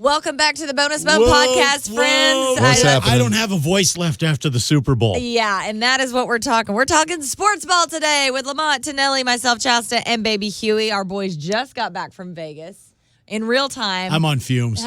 Welcome back to the Bonus Bone Podcast, friends. What's happening? I don't have a voice left after the Super Bowl. Yeah, and that is what we're talking. We're talking Sportsball today with Lamont, Tonelli, myself, Chasta, and Baby Huey. Our boys just got back from Vegas in real time. I'm on fumes.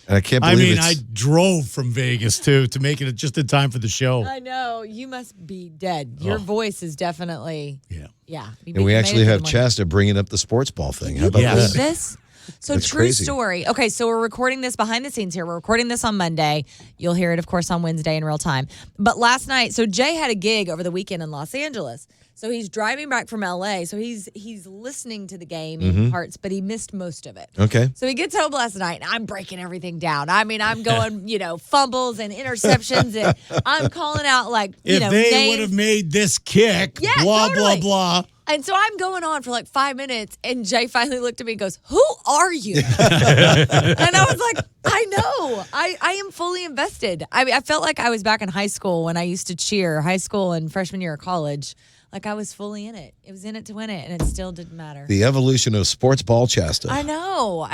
I can't believe I drove from Vegas, too, to make it just in time for the show. I know. You must be dead. Your voice is definitely... Yeah. And we actually have Chasta bringing up the sports ball thing. How about Can you believe that? this? So That's true crazy. story. Okay, so we're recording this behind the scenes here. We're recording this on Monday. You'll hear it, of course, on Wednesday in real time. But last night, so Jay had a gig over the weekend in Los Angeles. So he's driving back from LA. So he's listening to the game in parts, but he missed most of it. Okay. So he gets home last night, and I'm breaking everything down. I mean, I'm going, fumbles and interceptions, and I'm calling out If they names. would have made this kick, Yeah, blah, totally. blah, blah. And so I'm going on for like 5 minutes, and Jay finally looked at me and goes, "Who are you?" And I was like, "I know. I am fully invested." I felt like I was back in high school when I used to cheer, high school and freshman year of college. Like I was fully in it. It was in it to win it, and it still didn't matter. The evolution of sports ball, Chasta. I know.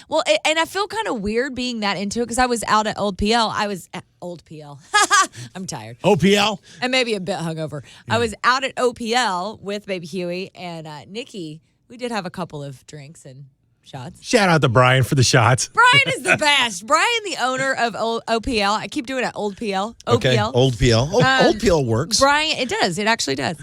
Well, and I feel kind of weird being that into it because I was out at Old PL. I was at Old PL. I'm tired. OPL? And maybe a bit hungover. I was out at OPL with Baby Huey and Nikki. We did have a couple of drinks and shots. Shout out to Brian for the shots. Brian is the best. Brian, the owner of OPL. I keep doing it, Old PL. OPL. Okay. Old PL. Old PL works. Brian, it does. It actually does.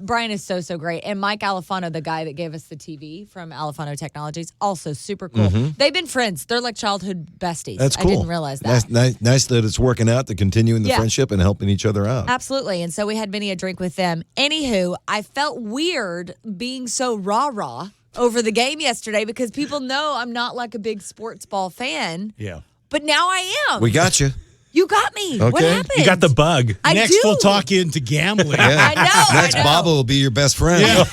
Brian is so great. And Mike Alifano, the guy that gave us the TV from Alifano Technologies, also super cool. They've been friends. They're like childhood besties. That's cool. I didn't realize that. Nice that it's working out, to continuing the Yeah. friendship and helping each other out. Absolutely. And so we had many a drink with them. Anywho, I felt weird being so rah-rah over the game yesterday because people know I'm not like a big sports ball fan. Yeah. But now I am. We got you. You got me. What Okay. happened? You got the bug. I Next, do. we'll talk you into gambling. I know. Next, I know. Baba will be your best friend. Yeah.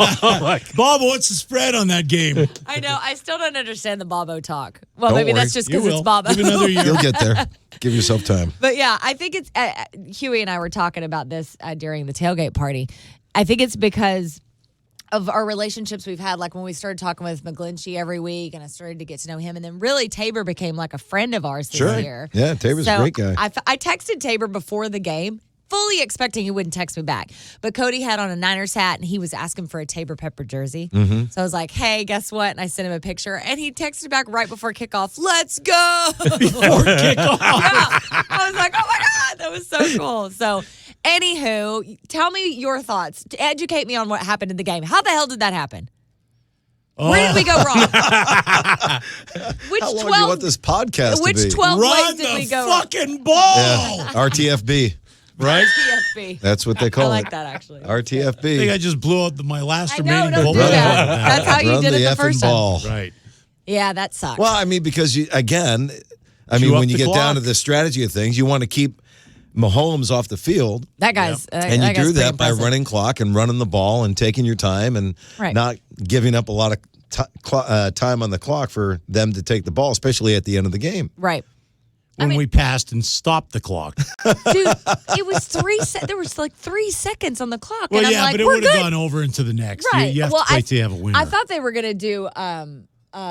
Bob, what's the spread on that game? I know. I still don't understand the Bobo talk. Well, Don't maybe worry. that's just You because it's will. Bobo. Give it another year. You'll get there. Give yourself time. But yeah, I think it's Huey and I were talking about this during the tailgate party. I think it's because of our relationships we've had, like when we started talking with McGlinchey every week and I started to get to know him. And then really Tabor became like a friend of ours this year. Yeah, Tabor's a great guy. I texted Tabor before the game, fully expecting he wouldn't text me back. But Cody had on a Niners hat and he was asking for a Tabor Pepper jersey. So I was like, hey, guess what? And I sent him a picture and he texted back right before kickoff, let's go. Before kickoff. Yeah. I was like, oh my God, that was so cool. So, anywho, tell me your thoughts. Educate me on what happened in the game. How the hell did that happen? Where did we go wrong? Which How long 12, do you want this podcast to be? which 12 Run ways did we the go wrong? fucking ball. Yeah. RTFB. Right? TFB. That's what they call I like it. that, actually. I think RTFB. I just blew out my last I know, remaining don't ball. do that. That's how you Run did the it the effing first time. ball. Right. Yeah, that sucks. Well, I mean, because Chew when up you the get clock. down to the strategy of things, you want to keep Mahomes off the field. that guy's And you guy's do pretty that by impressive. running clock and running the ball and taking your time and Right. not giving up a lot of time on the clock for them to take the ball, especially at the end of the game. Right. When we passed and stopped the clock. Dude, it was there was like 3 seconds on the clock. Well, and yeah, I'm like, but it we're would have good. gone over into the next. Right. You have Well, to play till you have a winner. I thought they were going to do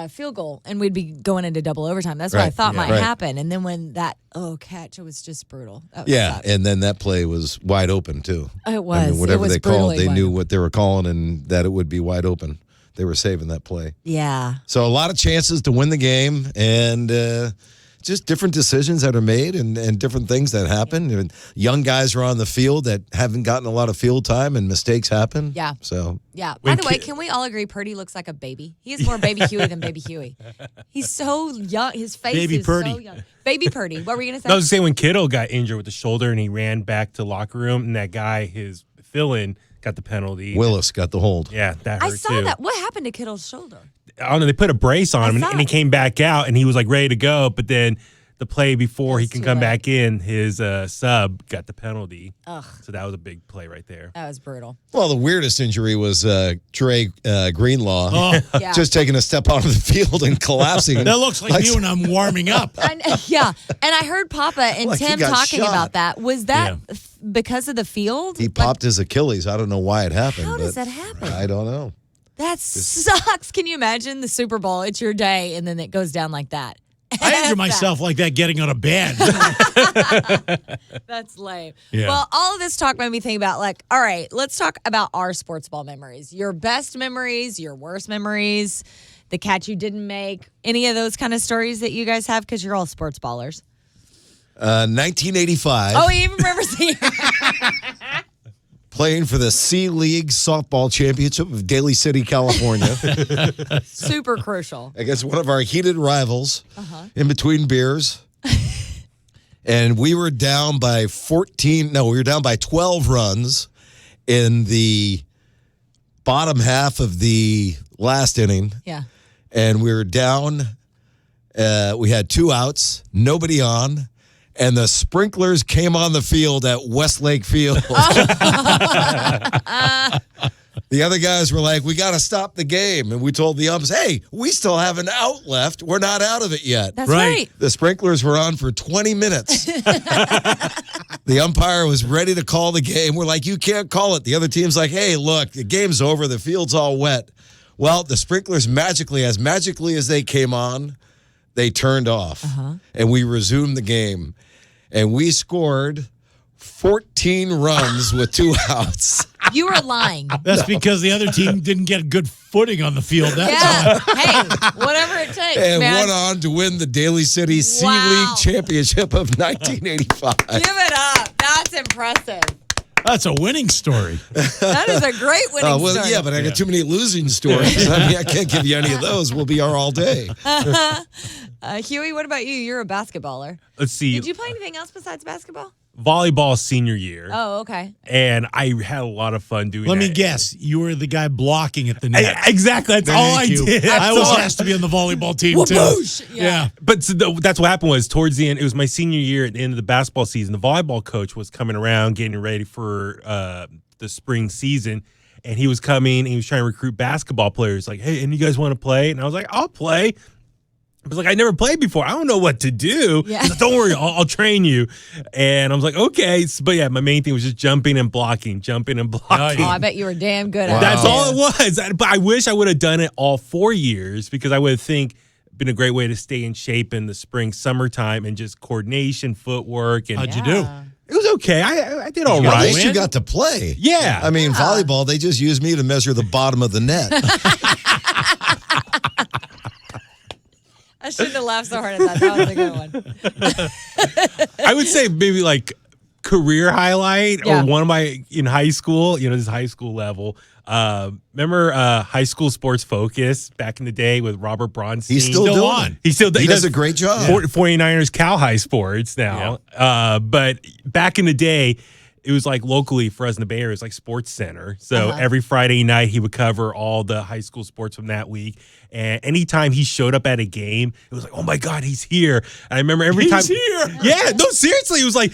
field goal and we'd be going into double overtime. That's what I Right. thought Yeah. might Right. happen. And then when that catch, it was just brutal. That sucked. And then that play was wide open, too. It was. I mean, whatever It was they called, brutally they wide knew open. what they were calling and that it would be wide open. They were saving that play. Yeah. So a lot of chances to win the game and just different decisions that are made and different things that happen. And young guys are on the field that haven't gotten a lot of field time and mistakes happen. Yeah. So Yeah. By the way, can we all agree Purdy looks like a baby? He is more Baby Huey than Baby Huey. He's so young. His face Baby is Purdy. so young. Baby Purdy. What were you going to I say? was saying when Kittle got injured with the shoulder and he ran back to the locker room and that guy, his fill-in, got the penalty. Willis got the hold. Yeah, that hurt I saw too. that. What happened to Kittle's shoulder? I don't know. They put a brace on him I and he saw it. came back out and he was like ready to go. But then the play before he It's can too come late. back in, his sub got the penalty. Ugh. So that was a big play right there. That was brutal. Well, the weirdest injury was Trey Greenlaw Oh, Yeah. just taking a step onto the field and collapsing. that looks like me when I'm warming up. Yeah. And I heard Papa and Like he Tim got talking shot. about that. Was that because of the field? He popped his Achilles. I don't know why it happened. How does but that happen? I don't know. That sucks. Can you imagine the Super Bowl? It's your day, and then it goes down like that. I injure myself like that getting out of bed. That's lame. Yeah. Well, all of this talk made me think about all right, let's talk about our sports ball memories. Your best memories, your worst memories, the catch you didn't make, any of those kind of stories that you guys have because you're all sports ballers. 1985. Oh, he even remembers Playing for the C League Softball Championship of Daly City, California. Super crucial. Against one of our heated rivals in between beers. And we were down by 12 runs in the bottom half of the last inning. Yeah. And we were down. We had 2 outs, nobody on. And the sprinklers came on the field at Westlake Field. The other guys were like, we got to stop the game. And we told the umps, hey, we still have an out left. We're not out of it yet. That's right. The sprinklers were on for 20 minutes. The umpire was ready to call the game. We're like, you can't call it. The other team's like, hey, look, the game's over. The field's all wet. Well, the sprinklers magically as they came on, they turned off. And we resumed the game. And we scored 14 runs with 2 outs. You were lying. That's because the other team didn't get good footing on the field. That's Yeah. Hey, whatever it takes, And man. went on to win the Daly City C League Championship of 1985. Give it up. That's impressive. That's a winning story. That is a great winning story. Yeah, but I got too many losing stories. I mean, I can't give you any of those. We'll be here all day. Huey, what about you? You're a basketballer. Let's see. Did you play anything else besides basketball? Volleyball senior year. Oh, okay. And I had a lot of fun doing Let that. me guess. You were the guy blocking at the net. Exactly. That's all I Thank you. did. I was That's all asked to be on the volleyball team, too. Whoosh! Yeah. But so that's what happened was towards the end, it was my senior year at the end of the basketball season. The volleyball coach was coming around, getting ready for the spring season. And he was coming and he was trying to recruit basketball players. Like, hey, and you guys want to play? And I was like, I'll play. I was like, I never played before. I don't know what to do. Yeah. He's like, don't worry, I'll train you. And I was like, okay. But yeah, my main thing was just jumping and blocking. Oh, I bet you were damn good at it. That's all it was. But I wish I would have done it all 4 years because I would think been a great way to stay in shape in the spring, summertime, and just coordination, footwork. And How'd you do? It was okay. I did all At right. least you got to play. Yeah. I mean, volleyball, they just use me to measure the bottom of the net. I shouldn't have laughed so hard at that. That was a good one. I would say maybe like career highlight Yeah. or one of my in high school, this high school level. Remember High School Sports Focus back in the day with Robert Bronstein? He's still doing on. it. He still He does a great job. 49ers Cal High Sports now. But back in the day, it was like locally for us in the Bay Area, it was like Sports Center. So every Friday night, he would cover all the high school sports from that week. And anytime he showed up at a game, it was like, oh my God, he's here. And I remember every time. He's here. Yeah, no, seriously. It was like,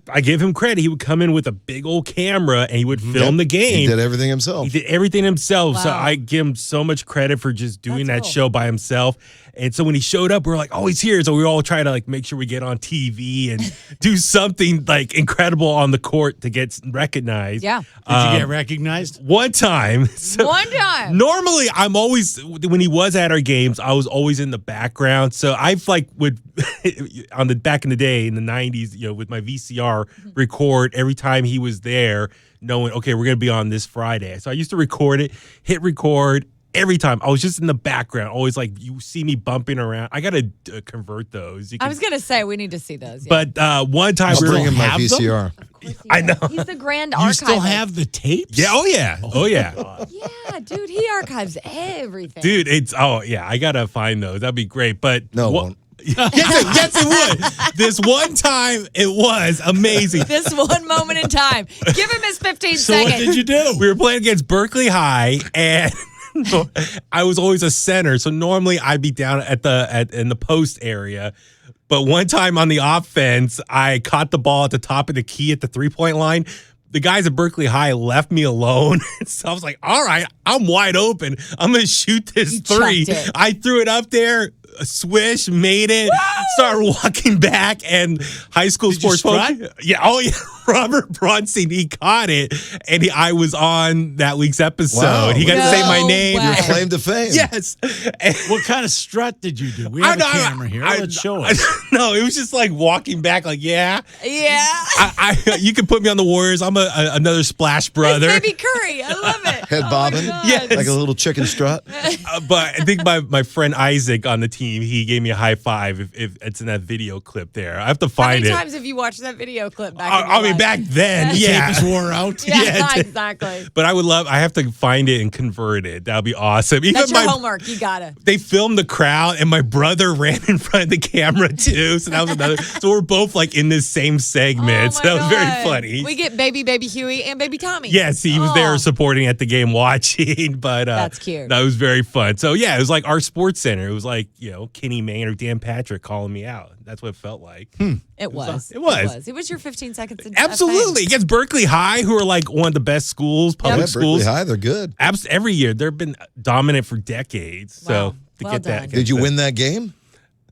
I give him credit. He would come in with a big old camera and he would film the game. He did everything himself. He did everything himself. So Wow. I give him so much credit for just doing That's that cool. show by himself. And so when he showed up, we were like, oh, he's here. So we all try to like make sure we get on TV and do something like incredible on the court to get recognized. Yeah. Did you get recognized? One time. One time. Normally, I'm always, when he was at our games, I was always in the background. So I've like would, back in the day in the 90s, with my VCR, record every time he was there, knowing, okay, we're going to be on this Friday. So I used to record it, hit record. Every time I was just in the background, always like you see me bumping around. I got to convert those. I was going to say, we need to see those. Yeah. But one time I'll we were bring him my have them? VCR. I know. He's the grand You archivist. still have the tapes? Yeah. Oh yeah. Oh yeah. Yeah, dude, he archives everything. Dude, I gotta find those. That'd be great. But No, it won't. yes, it would. This one time, it was amazing. This one moment in time. Give him his 15 So seconds. what did you do? We were playing against Berkeley High, and I was always a center. So normally I'd be down in the post area. But one time on the offense, I caught the ball at the top of the key at the 3-point line. The guys at Berkeley High left me alone. So I was like, all right, I'm wide open. I'm going to shoot this You three. chucked it. I threw it up there. swish, made it, started walking back, and high school Did you sports strut? Yeah, oh yeah. Robert Bronstein, he caught it, and I was on that week's episode. Wow. He got to say my name. way. Claim to fame. Yes. And- What kind of strut did you do? We have a camera here. Let's show us. No, it was just like walking back, like, yeah. Yeah. You can put me on the Warriors. I'm another splash brother. It's Baby Curry. I love it. Head Oh my bobbing. God. Yes. Like a little chicken strut. But I think my friend Isaac on the team, he gave me a high five if it's in that video clip there. I have to How find many it. times have you watched that video clip back? I mean, back then, Tape yeah. is wore out. Yeah, exactly. But I have to find it and convert it. That would be awesome. Even That's your homework. You gotta. They filmed the crowd, and my brother ran in front of the camera too. So that was another. So we're both like in this same segment. Oh So my that was very God. funny. We get Baby Huey and Baby Tommy. Yes, he was Oh. there supporting at the game, watching. But That's cute. That was very fun. So yeah, it was like our sports center. It was like Kenny Mayne or Dan Patrick calling me out. That's what it felt like. It was. It was. It was your 15 seconds. Of Absolutely, fame. against Berkeley High, who are like one of the best schools, public Yeah, schools. Berkeley High, they're good. Every year, they've been dominant for decades. Wow. So to Well get done. that, Did you win that game?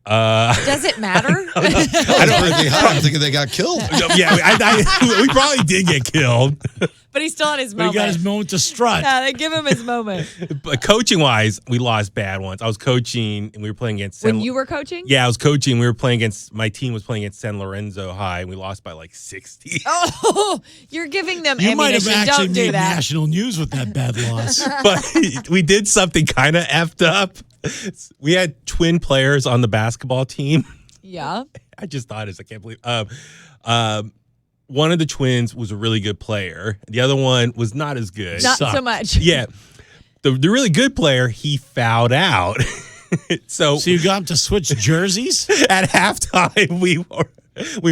Does it matter? I don't Berkeley High. I'm thinking they got killed. Yeah, we probably did get killed. But he still had his But he moment. got his moment to strut. Yeah, they give him his moment. But coaching wise, we lost bad ones. I was coaching and we were playing against When you were coaching? Yeah, I was coaching. We were playing against my team was playing against San Lorenzo High, and we lost by like 60. Oh, you're giving them You might have ammunition. actually Don't do made that. national news with that bad loss. But we did something kind of effed up. We had twin players on the basketball team. Yeah. I just thought I can't believe. One of the twins was a really good player. The other one was not as good. Not so Sucked. much. Yeah. The really good player, he fouled out. So So you got him to switch jerseys? at halftime, we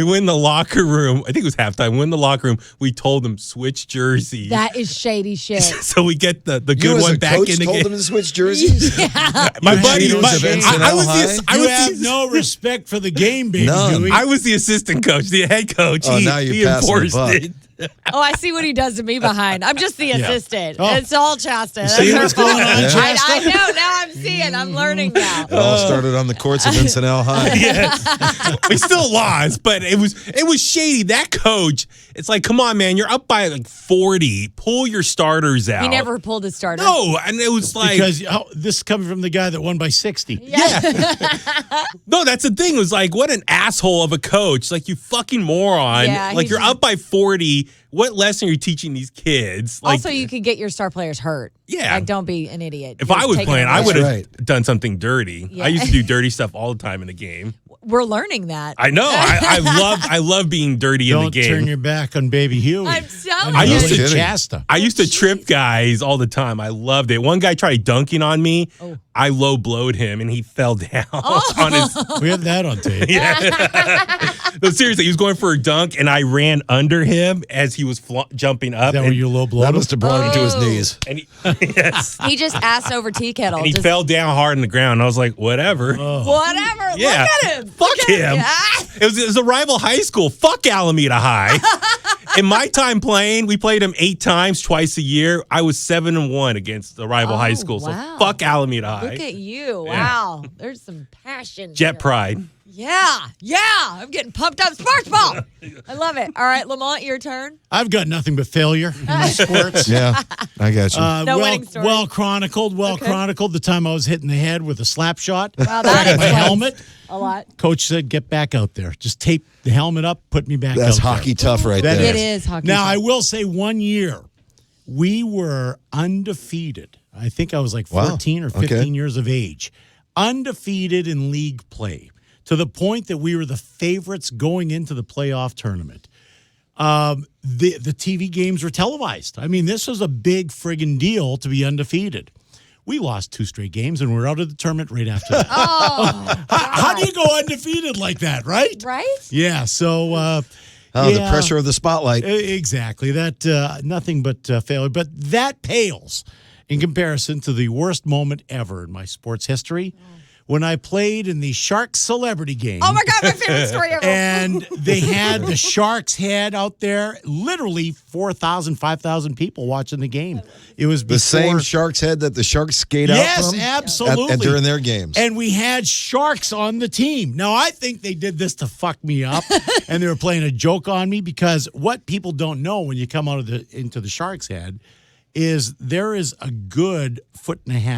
win the locker room. I think it was halftime. We win the locker room. We told them switch jerseys. That is shady shit. So we get the You good as one a back coach in the told game. them to switch jerseys? My You buddy, cheaters of NCNL I was High? You have no respect for the game, baby. None. Huey. I was the assistant coach, the head coach. Oh, he now you're he passing the enforced buck. it. Oh, I see what he does to me behind. I'm just the assistant. Oh. It's all Chasta. See what's going on, Yeah. Chasta? I know. Now I'm seeing. I'm learning now. It all started on the courts of NCNL High. Yes. We still lost, but it was shady. That coach, it's like, come on, man, you're up by like 40. Pull your starters out. He never pulled his starter. No, and it was like Because this is coming from the guy that won by 60. no, that's the thing. It was like, what an asshole of a coach. Like, you fucking moron. Yeah, like, he's you're just- up by 40. What lesson are you teaching these kids? Like, Also, you could get your star players hurt. Yeah. Like, don't be an idiot. if You're I was taking playing, a I risk. would have right. done something dirty. Yeah. I used to do dirty stuff all the time in the game. We're learning that. I know. I love being dirty in the Don't game. turn your back on Baby Huey. I'm telling I you. used to kidding. Chasta. I used to trip guys all the time. I loved it. One guy tried dunking on me. Oh. I low blowed him and he fell down on his. We have that on tape. No, seriously, he was going for a dunk and I ran under him as he was jumping up. Is that and, where you low blow? That must have brought him to his Oh. knees. and he, yes, He just asked over tea kettle. and he Just, fell down hard on the ground. I was like, whatever. whatever. Yeah. Look at him. Fuck Look at him. Ah. It was a rival high school. Fuck Alameda High. In my time playing, we played them 8 times, twice a year. I was 7-1 against the rival high school. wow. So fuck Alameda High. Look at you. Yeah. Wow. There's some passion. Jet here. pride. Yeah. Yeah. I'm getting pumped up. Sports ball. I love it. All right, Lamont, your turn. I've got nothing but failure in my sports. Yeah, I got you. No winning story. Well chronicled. The time I was hitting the head with a slap shot. Wow, that my explains helmet. a lot. Coach said, "Get back out there. Just tape the helmet up. Put me back." That's out there." hockey tough right That there. It is hockey. Now, I tough. will say 1 year, we were undefeated. I think I was like Wow. 14 or 15 Okay. years of age. Undefeated in league play to the point that we were the favorites going into the playoff tournament. The TV games were televised. I mean, this was a big friggin' deal to be undefeated. We lost 2 straight games and we're out of the tournament right after that. How do you go undefeated like that, right? Right? Yeah, so... Oh, the yeah. pressure of the spotlight. Exactly. That nothing but failure. But that pales in comparison to the worst moment ever in my sports history when I played in the Sharks celebrity game. Oh my God, my favorite story ever. And they had the Sharks head out there, literally 4,000, 5,000 people watching the game. It was The same Sharks head that the Sharks skate out from? Yes, absolutely. And during their games. And we had Sharks on the team. Now, I think they did this to fuck me up, and they were playing a joke on me, because what people don't know when you come out of into the Sharks head is there is a good 1.5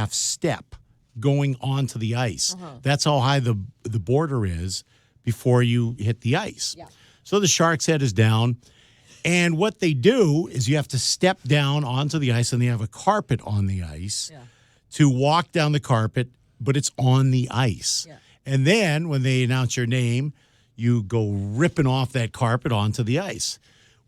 foot step going onto the ice. That's how high the border is before you hit the ice. Yeah. So the Sharks head is down. And what they do is you have to step down onto the ice, and they have a carpet on the ice to walk down the carpet, but it's on the ice. Yeah. And then when they announce your name, you go ripping off that carpet onto the ice.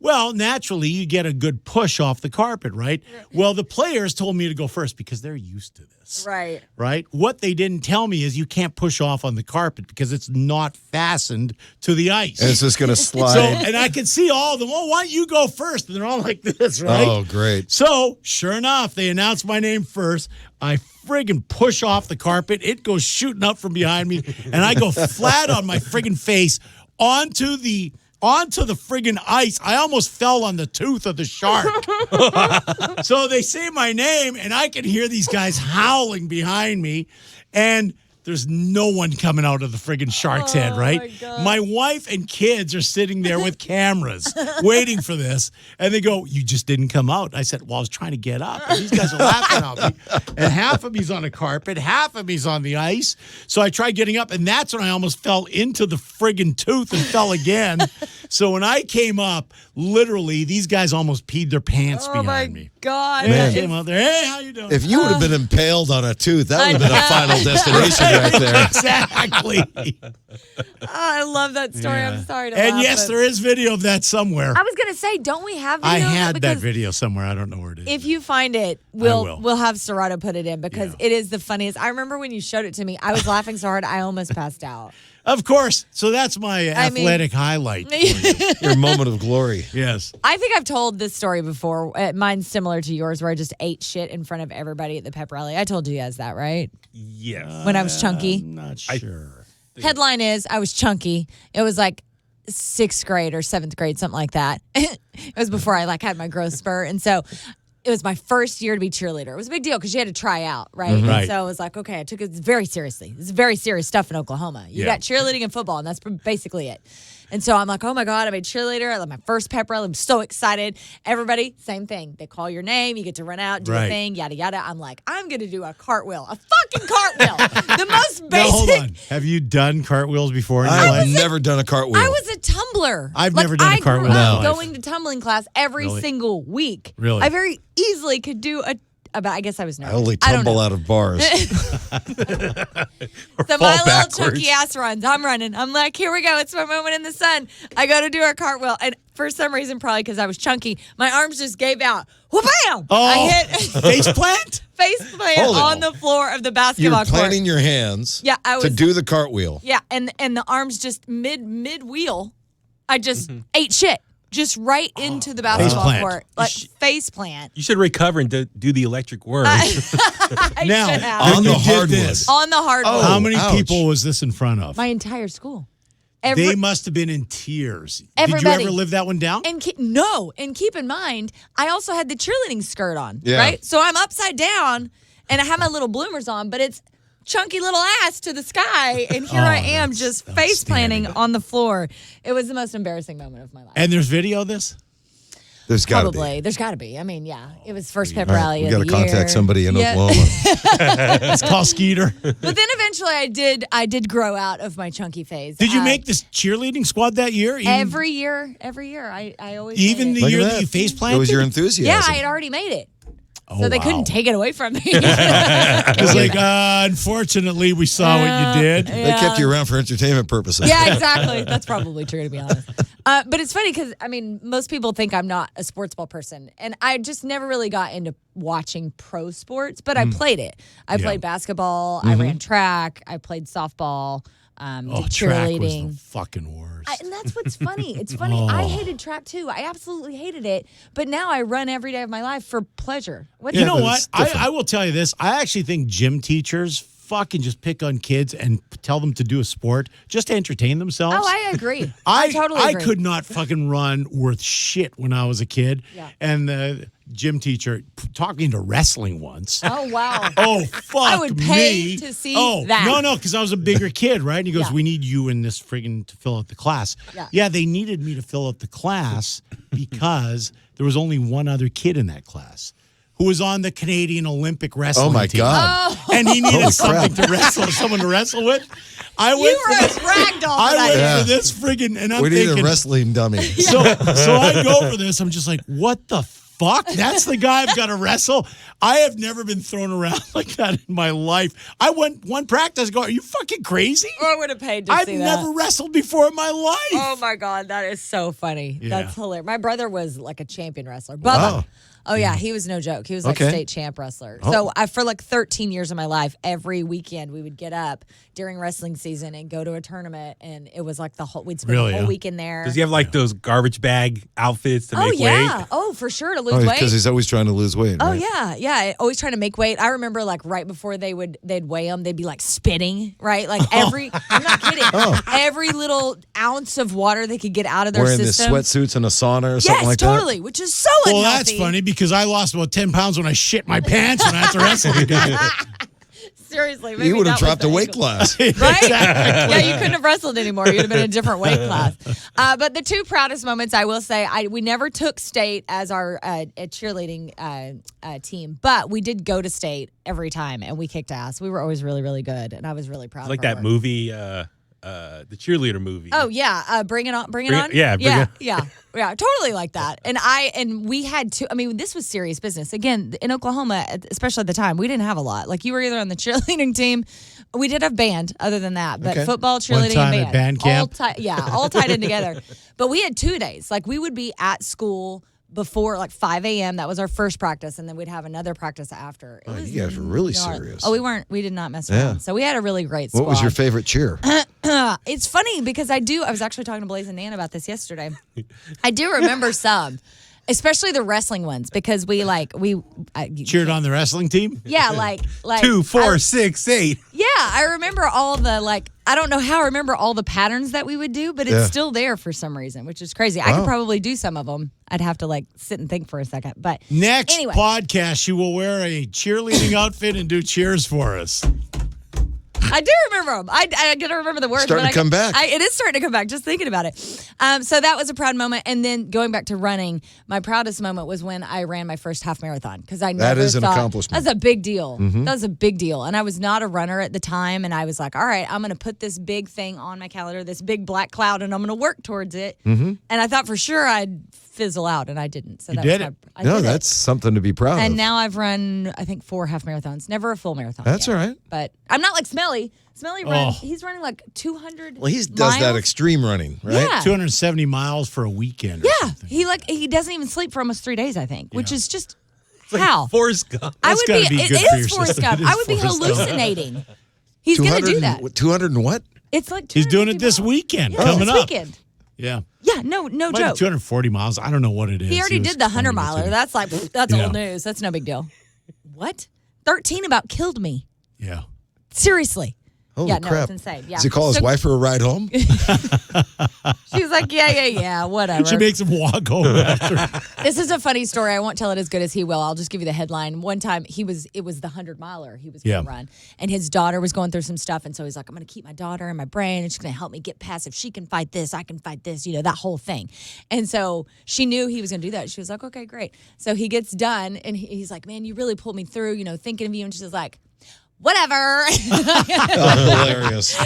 Well, naturally, you get a good push off the carpet, right? Well, the players told me to go first because they're used to this. Right. Right? What they didn't tell me is you can't push off on the carpet because it's not fastened to the ice. And it's just going to slide. So, and I can see all of them. Oh, why don't you go first? And they're all like this, right? Oh, great. So, sure enough, they announced my name first. I friggin' push off the carpet. It goes shooting up from behind me, and I go flat on my friggin' face onto the friggin' ice. I almost fell on the tooth of the shark. So they say my name, and I can hear these guys howling behind me, and there's no one coming out of the friggin' shark's head, right? my God. My wife and kids are sitting there with cameras waiting for this, and they go, "You just didn't come out." I said, "Well, I was trying to get up." And these guys are laughing at me. And half of me's on a carpet, half of me's on the ice. So I tried getting up, and that's when I almost fell into the friggin' tooth and fell again. So when I came up, literally, these guys almost peed their pants behind me. God. And I Man. came out there, "Hey, how you doing?" If you would have been impaled on a tooth, that would have been a final destination right there. Exactly. I love that story. Yeah. I'm sorry to And laugh, yes, but- there is video of that somewhere. I was going to say, don't we have video I of it? had that Because video somewhere. I don't know where it is. if you find it, will. we'll have Serato put it in because Yeah. it is the funniest. I remember when you showed it to me, I was laughing so hard I almost passed out. Of course. So that's my I mean- athletic highlight. for you. Your moment of glory. Yes. I think I've told this story before. Mine's similar to yours, where I just ate shit in front of everybody at the pep rally. I told you guys that, right? Yes. When I was chunky. I'm not sure. Headline is I was chunky. It was like 6th grade or 7th grade, something like that. It was before I had my growth spurt. And so it was my first year to be cheerleader. It was a big deal because you had to try out, right? And Right. so I was like, okay, I took it very seriously. This is very serious stuff in Oklahoma. You Yeah. got cheerleading and football, and that's basically it. And so I'm like, oh my God, I'm a cheerleader. I love my first pep rally. I'm so excited. Everybody, same thing. They call your name. You get to run out, do a Right. thing, yada, yada. I'm like, I'm going to do a cartwheel, a fucking cartwheel. The most Now, basic. hold on. Have you done cartwheels before in your I've life? never done a cartwheel. I was a tumbler. I've never done a cartwheel in I my grew life. up going to tumbling class every Really? single week. Really? I very easily could do but I guess I was I nervous. only I don't tumble know. out of bars. So fall my little backwards. chunky ass runs. I'm running. I'm like, here we go. It's my moment in the sun. I go to do a cartwheel. And for some reason, probably because I was chunky, my arms just gave out. Wha-bam! Oh, I hit face plant? face plant Hold on on. the floor of the You're basketball court. planting your hands Yeah, I to was. do the cartwheel. Yeah, and the arms just mid wheel, I just ate shit. Just right into the basketball plant. court. Like face plant. You should recover and do the electric word. I Now, should have. on when the you did hardwood. this, On the hardwood. Oh. how many ouch. people was this in front of? My entire school. They must have been in tears. Did Everybody. you ever live that one down? And keep in mind, I also had the cheerleading skirt on, Yeah. right? So I'm upside down, and I have my little bloomers on, but it's chunky little ass to the sky, and here I am just face planting on the floor. It was the most embarrassing moment of my life. And there's video of this? There's got to Probably. be. There's got to be. I mean, yeah. It was first pep All right, rally we of got to the contact year. somebody in Yeah. Oklahoma. It's called Skeeter. But then eventually I did grow out of my chunky phase. Did you make this cheerleading squad that year? every year? I always Even made the it. Look year at that you face It planted? was your enthusiasm. Yeah, I had already made it. So they couldn't take it away from me. It's like, unfortunately, we saw what you did. They kept you around for entertainment purposes. Yeah, exactly. That's probably true, to be honest. But it's funny because, I mean, most people think I'm not a sports ball person. And I just never really got into watching pro sports, but I played it. I played basketball. I ran track. I played softball. Did Track was cheerleading. the fucking worst. And that's what's funny. It's funny. I hated track too. I absolutely hated it. But now I run every day of my life for pleasure. What You know but what? it's different. I will tell you this. I actually think gym teachers fucking just pick on kids and tell them to do a sport just to entertain themselves. Oh, I agree. I totally agree. I could not fucking run worth shit when I was a kid. Yeah. And the gym teacher talked me into wrestling once. Oh, wow. Oh, fuck I would pay me. to see oh, that. No, because I was a bigger kid, right? And he goes, Yeah. we need you in this friggin' to fill out the class. Yeah. They needed me to fill out the class because there was only one other kid in that class who was on the Canadian Olympic wrestling Oh, my team. God. And he needed Holy something crap. to wrestle, someone to wrestle with. I went You were a for ragdoll. I went Yeah. for this friggin' and I'm We need thinking, a wrestling dummy. so I go for this. I'm just like, what the fuck? That's the guy I've got to wrestle. I have never been thrown around like that in my life. I went one practice. Go, are you fucking crazy? I would have paid to I've see that. never wrestled before in my life. Oh my God, that is so funny. Yeah. That's hilarious. My brother was like a champion wrestler. Bubba. Wow. Oh yeah, he was no joke. He was like a Okay. state champ wrestler. So for like 13 years of my life, every weekend we would get up during wrestling season and go to a tournament, and it was like we'd spend Really, the whole yeah? weekend there. Does he have like those garbage bag outfits to Oh make yeah. weight? Oh, for sure to lose Oh, weight. because he's always trying to lose weight. Oh right? yeah, always trying to make weight. I remember like right before they'd weigh them, they'd be like spitting, right? Like I'm not kidding. Every little ounce of water they could get out of their Wearing system. the sweatsuits and a sauna or something Yes, like totally, which is so Well, unhealthy. that's funny because I lost about 10 pounds when I shit my pants when I had to wrestle the guy. Seriously, that. maybe You would have that was dropped the a weight angle. class. Right? Yeah, you couldn't have wrestled anymore. You'd have been in a different weight class. But the two proudest moments, I will say, we never took state as our cheerleading team, but we did go to state every time, and we kicked ass. We were always really, really good, and I was really proud It's like of that her. movie, the cheerleader movie. Oh yeah, Bring It On, Bring It Bring On. It- yeah, Bring It- yeah, totally like that. And we had two. I mean, this was serious business. Again, in Oklahoma, especially at the time, we didn't have a lot. Like you were either on the cheerleading team. We did have band, other than that, but Okay. football, cheerleading, time and at band, band camp? all tied in together. But we had 2 days. Like we would be at school before like 5 a.m. That was our first practice, and then we'd have another practice after. It Oh, was you guys were really gnarly. serious. Oh, we did not mess Yeah. around. So we had a really great squad. What was your favorite cheer? It's funny because I was actually talking to Blaze and Nan about this yesterday. I do remember some, especially the wrestling ones, because we Cheered on the wrestling team? yeah, like 2, 4, 6, 8. Yeah, I remember all the I don't know how I remember all the patterns that we would do, but it's Yeah. still there for some reason, which is crazy. I could probably do some of them. I'd have to sit and think for a second, but Next anyway. podcast, she will wear a cheerleading outfit and do cheers for us. I do remember them. I gotta remember the words. Starting but to come back. It is starting to come back. Just thinking about it. So that was a proud moment. And then going back to running, my proudest moment was when I ran my first half marathon because I never is an thought- accomplishment. That's a big deal. That was a big deal. And I was not a runner at the time. And I was like, all right, I'm gonna put this big thing on my calendar, this big black cloud, and I'm gonna work towards it. And I thought for sure I'd fizzle out, and I didn't. So You that did was it. I No, did it. that's something to be proud And of. now I've run, I think, 4 half marathons. Never a full marathon. That's yet. all right. But I'm not like Smelly. Smelly runs. He's running like 200. Well, he does that miles. extreme running, right? Yeah. 270 miles for a weekend or Yeah, something. he doesn't even sleep for almost 3 days, I think, which is just Like how Forrest Gump. I That's would gotta be. be It good for your is Forrest system. Gump. It is I would be Forrest Gump. hallucinating. He's gonna do that. 200 and what? It's like He's doing 250 it this miles. weekend, Yeah, coming this up. weekend. Yeah. Yeah, no Might be joke. 240 miles. I don't know what it is. He already was did the 100 explaining it to miler. me. That's like that's Yeah. old news. That's no big deal. What? 13 about killed me. Yeah. Seriously. Holy Yeah, no, crap. it's insane. Yeah. Does he call his So- wife for a ride home? She was like, yeah, whatever. She makes him walk home after. This is a funny story. I won't tell it as good as he will. I'll just give you the headline. One time it was the 100 miler he was going to Yeah. run, and his daughter was going through some stuff, and so he's like, I'm going to keep my daughter in my brain, and she's going to help me get past. If she can fight this, I can fight this, that whole thing. And so she knew he was going to do that. She was like, okay, great. So he gets done, and he's like, man, you really pulled me through, thinking of you. And she's like, whatever. Hilarious.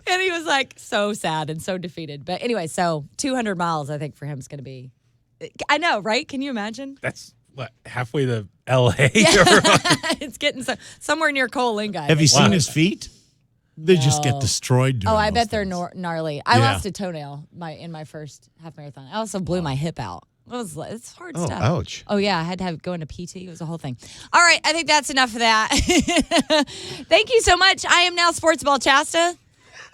And he was like so sad and so defeated. But anyway, so 200 miles, I think, for him is going to be. I know, right? Can you imagine? That's what, halfway to LA? It's getting somewhere near Coalinga. I Have you think. seen his feet? They just get No. destroyed. Doing Oh, I those bet they're things. gnarly. I Yeah. lost a toenail in my first half marathon. I also blew my hip out. It's hard Oh, stuff. ouch. Oh yeah, I had to go into PT. It was a whole thing. All right, I think that's enough of that. Thank you so much. I am now Sportsball Chasta.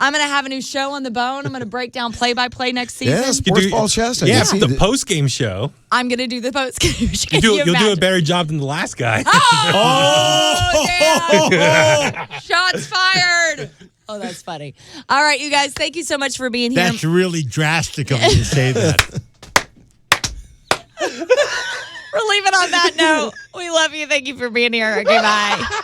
I'm going to have a new show on the Bone. I'm going to break down play-by-play next season. Yeah, Sportsball Chasta. Yeah, the post-game show. I'm going to do the post-game show. You'll do a better job than the last guy. Oh, damn. Shots fired. Oh, that's funny. All right, you guys, thank you so much for being here. That's really drastic of you to say that. We're leaving on that note. We love you. Thank you for being here. Okay, bye.